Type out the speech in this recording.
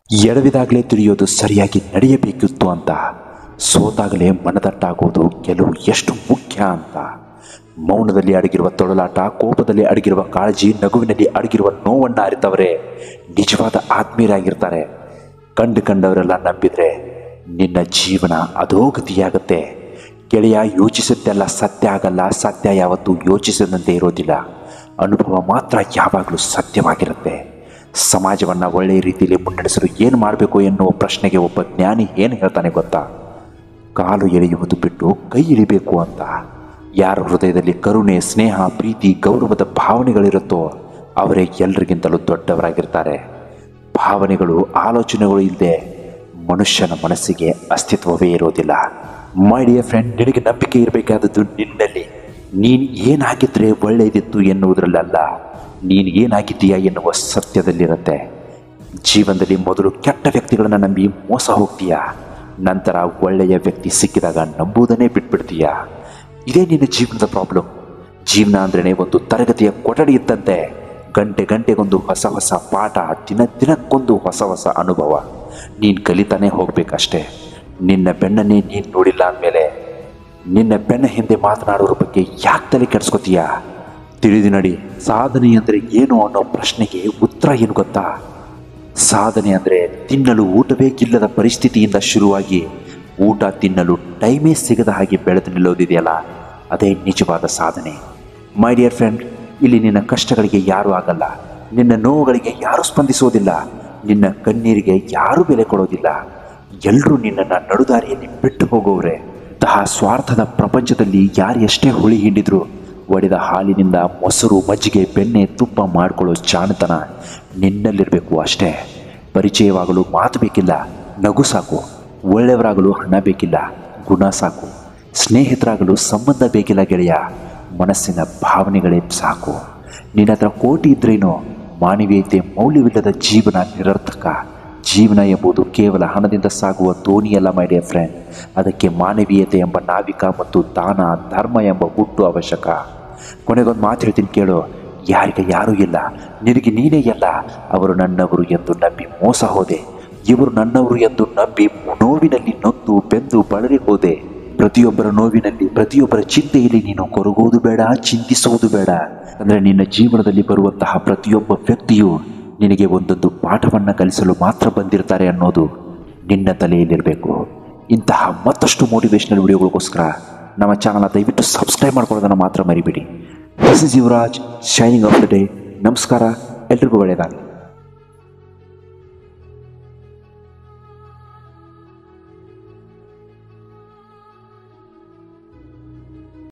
ಎಡವಿದಾಗಲೇ ತಿಳಿಯೋದು ಸರಿಯಾಗಿ ನಡೆಯಬೇಕಿತ್ತು ಅಂತ, ಸೋತಾಗಲೇ ಮನದಟ್ಟಾಗೋದು ಗೆಲುವು ಎಷ್ಟು ಮುಖ್ಯ ಅಂತ, ಮೌನದಲ್ಲಿ ಅಡಗಿರುವ ತೊಳಲಾಟ, ಕೋಪದಲ್ಲಿ ಅಡಗಿರುವ ಕಾಳಜಿ, ನಗುವಿನಲ್ಲಿ ಅಡಗಿರುವ ನೋವನ್ನು ಅರಿತವರೇ ನಿಜವಾದ ಆತ್ಮೀಯರಾಗಿರ್ತಾರೆ. ಕಂಡವರೆಲ್ಲ ನಂಬಿದ್ರೆ ನಿನ್ನ ಜೀವನ ಅಧೋಗತಿಯಾಗತ್ತೆ. ಗೆಳೆಯ, ಯೋಚಿಸಿದ್ದೆಲ್ಲ ಸತ್ಯ ಆಗಲ್ಲ. ಸತ್ಯ ಯಾವತ್ತೂ ಯೋಚಿಸಿದಂತೆ ಇರೋದಿಲ್ಲ. ಅನುಭವ ಮಾತ್ರ ಯಾವಾಗಲೂ ಸತ್ಯವಾಗಿರುತ್ತೆ. ಸಮಾಜವನ್ನು ಒಳ್ಳೆಯ ರೀತಿಯಲ್ಲಿ ಮುನ್ನಡೆಸಲು ಏನು ಮಾಡಬೇಕು ಎನ್ನುವ ಪ್ರಶ್ನೆಗೆ ಒಬ್ಬ ಜ್ಞಾನಿ ಏನು ಹೇಳ್ತಾನೆ ಗೊತ್ತಾ? ಕಾಲು ಎಳೆಯುವುದು ಬಿಟ್ಟು ಕೈ ಇಳಿಬೇಕು ಅಂತ. ಯಾರ ಹೃದಯದಲ್ಲಿ ಕರುಣೆ, ಸ್ನೇಹ, ಪ್ರೀತಿ, ಗೌರವದ ಭಾವನೆಗಳಿರುತ್ತೋ ಅವರೇ ಎಲ್ಲರಿಗಿಂತಲೂ ದೊಡ್ಡವರಾಗಿರ್ತಾರೆ. ಭಾವನೆಗಳು, ಆಲೋಚನೆಗಳು ಇಲ್ಲದೆ ಮನುಷ್ಯನ ಮನಸ್ಸಿಗೆ ಅಸ್ತಿತ್ವವೇ ಇರೋದಿಲ್ಲ. ಮೈ ಡಿಯರ್ ಫ್ರೆಂಡ್, ನಿನಗೆ ನಂಬಿಕೆ ಇರಬೇಕಾದದ್ದು ನಿನ್ನಲ್ಲಿ. ನೀನು ಏನಾಗಿದ್ರೆ ಒಳ್ಳೆಯದಿತ್ತು ಎನ್ನುವುದರಲ್ಲ, ನೀನು ಏನಾಗಿದ್ದೀಯಾ ಎನ್ನುವ ಸತ್ಯದಲ್ಲಿರುತ್ತೆ. ಜೀವನದಲ್ಲಿ ಮೊದಲು ಕೆಟ್ಟ ವ್ಯಕ್ತಿಗಳನ್ನು ನಂಬಿ ಮೋಸ ಹೋಗ್ತೀಯಾ, ನಂತರ ಒಳ್ಳೆಯ ವ್ಯಕ್ತಿ ಸಿಕ್ಕಿದಾಗ ನಂಬುವುದನ್ನೇ ಬಿಟ್ಬಿಡ್ತೀಯ. ಇದೇ ನಿನ್ನ ಜೀವನದ ಪ್ರಾಬ್ಲಮ್. ಜೀವನ ಅಂದ್ರೇ ಒಂದು ತರಗತಿಯ ಕೊಠಡಿ ಇದ್ದಂತೆ. ಗಂಟೆಗೊಂದು ಹೊಸ ಪಾಠ, ದಿನಕ್ಕೊಂದು ಹೊಸ ಅನುಭವ. ನೀನು ಕಲಿತಾನೆ ಹೋಗ್ಬೇಕಷ್ಟೆ. ನಿನ್ನ ಬೆನ್ನನ್ನೇ ನೀನು ನೋಡಿಲ್ಲ ಅಂದಮೇಲೆ ನಿನ್ನ ಬೆನ್ನ ಹಿಂದೆ ಮಾತನಾಡೋರ ಬಗ್ಗೆ ಯಾಕೆ ತಲೆ ಕೆಡಿಸ್ಕೋತೀಯ? ತಿಳಿದು ನಡಿ. ಸಾಧನೆ ಅಂದರೆ ಏನು ಅನ್ನೋ ಪ್ರಶ್ನೆಗೆ ಉತ್ತರ ಏನು ಗೊತ್ತಾ? ಸಾಧನೆ ಅಂದರೆ ತಿನ್ನಲು ಊಟವೇ ಇಲ್ಲದ ಪರಿಸ್ಥಿತಿಯಿಂದ ಶುರುವಾಗಿ ಊಟ ತಿನ್ನಲು ಟೈಮೇ ಸಿಗದ ಹಾಗೆ ಬೆಳೆದು ನಿಲ್ಲೋದಿದೆಯಲ್ಲ, ಅದೇ ನಿಜವಾದ ಸಾಧನೆ. ಮೈ ಡಿಯರ್ ಫ್ರೆಂಡ್, ಇಲ್ಲಿ ನಿನ್ನ ಕಷ್ಟಗಳಿಗೆ ಯಾರೂ ಆಗಲ್ಲ, ನಿನ್ನ ನೋವುಗಳಿಗೆ ಯಾರೂ ಸ್ಪಂದಿಸೋದಿಲ್ಲ, ನಿನ್ನ ಕಣ್ಣೀರಿಗೆ ಯಾರೂ ಬೆಲೆ ಕೊಡೋದಿಲ್ಲ. ಎಲ್ಲರೂ ನಿನ್ನನ್ನು ನಡುದಾರಿಯಲ್ಲಿ ಬಿಟ್ಟು ಹೋಗೋವ್ರೆ. ತಹ ಸ್ವಾರ್ಥದ ಪ್ರಪಂಚದಲ್ಲಿ ಯಾರು ಎಷ್ಟೇ ಹುಳಿ ಹಿಂಡಿದ್ರು ಒಡೆದ ಹಾಲಿನಿಂದ ಮೊಸರು, ಮಜ್ಜಿಗೆ, ಬೆಣ್ಣೆ, ತುಪ್ಪ ಮಾಡಿಕೊಳ್ಳೋ ಜಾಣತನ ನಿನ್ನಲ್ಲಿರಬೇಕು ಅಷ್ಟೇ. ಪರಿಚಯವಾಗಲು ಮಾತು ಬೇಕಿಲ್ಲ, ನಗು ಸಾಕು. ಒಳ್ಳೆಯವರಾಗಲು ಹಣ ಬೇಕಿಲ್ಲ, ಗುಣ ಸಾಕು. ಸ್ನೇಹಿತರಾಗಲು ಸಂಬಂಧ ಬೇಕಿಲ್ಲ ಗೆಳೆಯ, ಮನಸ್ಸಿನ ಭಾವನೆಗಳೇ ಸಾಕು. ನಿನ್ನ ಹತ್ರ ಕೋಟಿ ಇದ್ರೇನೋ, ಮಾನವೀಯತೆ ಮೌಲ್ಯವಿಲ್ಲದ ಜೀವನ ನಿರರ್ಥಕ. ಜೀವನ ಎಂಬುದು ಕೇವಲ ಹಣದಿಂದ ಸಾಗುವ ದೋಣಿಯಲ್ಲ ಮೈ ಡಿಯರ್ ಫ್ರೆಂಡ್. ಅದಕ್ಕೆ ಮಾನವೀಯತೆ ಎಂಬ ನಾವಿಕ ಮತ್ತು ದಾನ, ಧರ್ಮ ಎಂಬ ಹುಟ್ಟು ಅವಶ್ಯಕ. ಕೊನೆಗೊಂದು ಮಾತು ಹೇಳ್ತೀನಿ ಕೇಳು. ಯಾರಿಗೆ ಯಾರೂ ಇಲ್ಲ, ನಿನಗೆ ನೀನೇ ಎಲ್ಲ. ಅವರು ನನ್ನವರು ಎಂದು ನಂಬಿ ಮೋಸ ಹೋದೆ, ಇವರು ನನ್ನವರು ಎಂದು ನಂಬಿ ನೋವಿನಲ್ಲಿ ನೊಂದು ಬೆಂದು ಬಳಲಿ ಹೋದೆ. ಪ್ರತಿಯೊಬ್ಬರ ನೋವಿನಲ್ಲಿ, ಪ್ರತಿಯೊಬ್ಬರ ಚಿಂತೆಯಲ್ಲಿ ನೀನು ಕೊರಗುವುದು ಬೇಡ, ಚಿಂತಿಸುವುದು ಬೇಡ. ಅಂದರೆ ನಿನ್ನ ಜೀವನದಲ್ಲಿ ಬರುವಂತಹ ಪ್ರತಿಯೊಬ್ಬ ವ್ಯಕ್ತಿಯು ನಿನಗೆ ಒಂದೊಂದು ಪಾಠವನ್ನು ಕಲಿಸಲು ಮಾತ್ರ ಬಂದಿರ್ತಾರೆ ಅನ್ನೋದು ನಿನ್ನ ತಲೆಯಲ್ಲಿರಬೇಕು. ಇಂತಹ ಮತ್ತಷ್ಟು ಮೋಟಿವೇಶನಲ್ ವಿಡಿಯೋಗಳಿಗೋಸ್ಕರ ನಮ್ಮ ಚಾನಲ್ನ ದಯವಿಟ್ಟು ಸಬ್ಸ್ಕ್ರೈಬ್ ಮಾಡ್ಕೊಳ್ಳೋದನ್ನು ಮಾತ್ರ ಮರಿಬೇಡಿ. This is Yuvaraj, shining of the day. ನಮಸ್ಕಾರ, ಎಲ್ರಿಗೂ ಒಳ್ಳೆಯದಾಗಲಿ.